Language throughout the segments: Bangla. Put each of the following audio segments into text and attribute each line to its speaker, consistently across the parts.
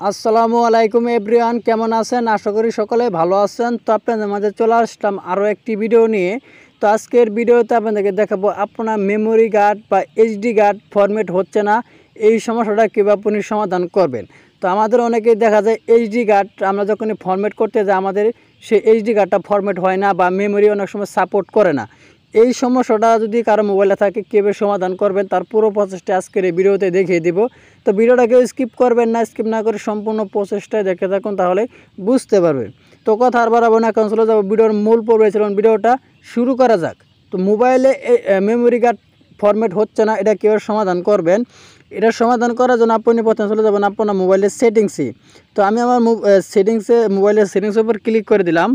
Speaker 1: আসসালামু আলাইকুম এভরিওয়ান, কেমন আছেন? আশা করি সকলে ভালো আছেন। তো আপনাদের মাঝে চলে আসলাম আরও একটি ভিডিও নিয়ে। তো আজকের ভিডিওতে আপনাদেরকে দেখাবো আপনার মেমোরি কার্ড বা এইচডি কার্ড ফরম্যাট হচ্ছে না, এই সমস্যাটা কীভাবে আপনি সমাধান করবেন। তো আমাদের অনেকেই দেখা যায় এইচডি কার্ড আমরা যখনই ফরম্যাট করতে যাই আমাদের সেই এইচডি কার্ডটা ফরম্যাট হয় না বা মেমোরি অনেক সময় সাপোর্ট করে না। এই সমস্যাটা যদি কারো মোবাইলে থাকে কীভাবে সমাধান করবেন তার পুরো প্রসেসটা আজকের এই ভিডিওতে দেখিয়ে দিব। তো ভিডিওটাকে স্কিপ করবেন না, স্কিপ না করে সম্পূর্ণ প্রসেসটা দেখে থাকুন, তাহলে বুঝতে পারবেন। তো কথা আর বাড়াবো না, এখন চলে যাবো ভিডিওর মূল পর্বে। ছিলেন ভিডিওটা শুরু করা যাক। তো মোবাইলে মেমোরি কার্ড ফরম্যাট হচ্ছে না, এটা কীভাবে সমাধান করবেন। এটা সমাধান করার জন্য আপনি প্রথমে চলে যাবেন আপনার মোবাইলের সেটিংসে। তো আমি আমার মোবাইলের সেটিংসের উপর ক্লিক করে দিলাম।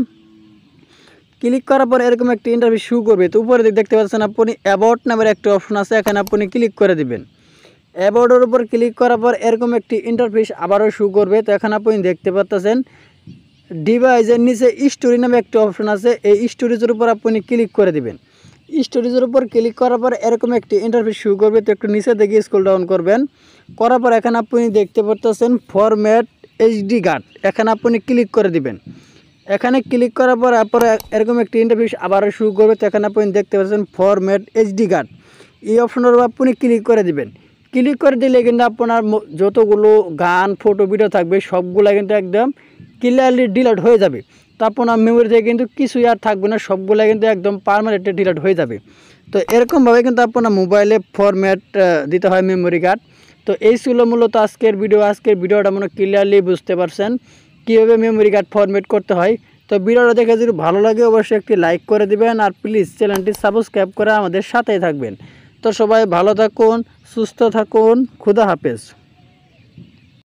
Speaker 1: ক্লিক করার পর এরকম একটি ইন্টারভিউ শু করবে। তো উপরে দেখতে পাচ্ছেন আপনি অ্যাবাউট নামের একটা অপশন আছে, এখানে আপনি ক্লিক করে দিবেন। অ্যাবাউটের উপর ক্লিক করার পর এরকম একটি ইন্টারফেস আবারও শু করবে। তো এখানে আপনি দেখতে পাচ্ছেন ডিভাইসের নিচে স্টোরি নামে একটা অপশন আছে, এই স্টোরেজের উপর আপনি ক্লিক করে দিবেন। স্টোরেজের উপর ক্লিক করার পর এরকম একটি ইন্টারফেস শু করবে। তো একটু নিচে থেকে স্ক্রল ডাউন করবেন, করার পর এখানে আপনি দেখতে পাচ্ছেন ফরম্যাট এইচডি কার্ড, এখানে আপনি ক্লিক করে দিবেন। এখানে ক্লিক করার পর এরকম একটি ইন্টারফেস আবারও শু করবে। তো এখানে আপনি দেখতে পাচ্ছেন ফরম্যাট এইচডি কার্ড, এই অপশনের উপর আপনি ক্লিক করে দিবেন। ক্লিক করে দিলে কিন্তু আপনার যতগুলো গান ফটো ভিডিও থাকবে সবগুলো কিন্তু একদম ক্লিয়ারলি ডিলিট হয়ে যাবে। তো আপনার মেমোরি থেকে কিন্তু কিছুই আর থাকবে না, সবগুলো কিন্তু একদম পার্মানেন্টলি ডিলিট হয়ে যাবে। তো এরকমভাবে কিন্তু আপনার মোবাইলে ফরম্যাট দিতে হয় মেমোরি কার্ড। তো এই ছিল মূলত আজকের ভিডিওটা মনে ক্লিয়ারলি বুঝতে পারছেন কীভাবে মেমোরি কার্ড ফরম্যাট করতে হয়। তো ভিডিওটা দেখে যদি ভালো লাগে অবশ্যই একটি লাইক করে দিবেন, আর প্লিজ চ্যানেলটি সাবস্ক্রাইব করে আমাদের সাথেই থাকবেন। তো সবাই ভালো থাকুন, সুস্থ থাকুন, খুদা হাফেজ।